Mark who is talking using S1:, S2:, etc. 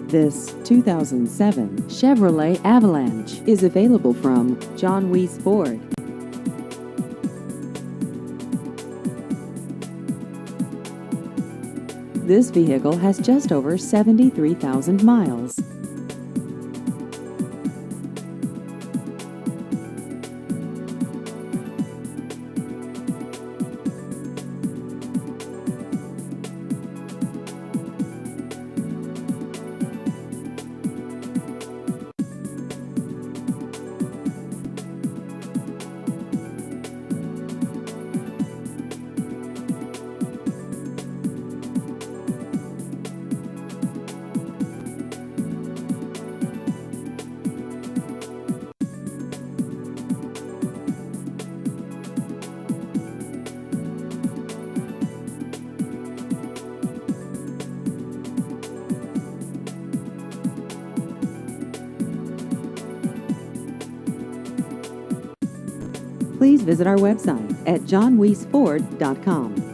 S1: This 2007 Chevrolet Avalanche is available from John Weiss Ford. This vehicle has just over 73,000 miles. Please visit our website at johnweissford.com.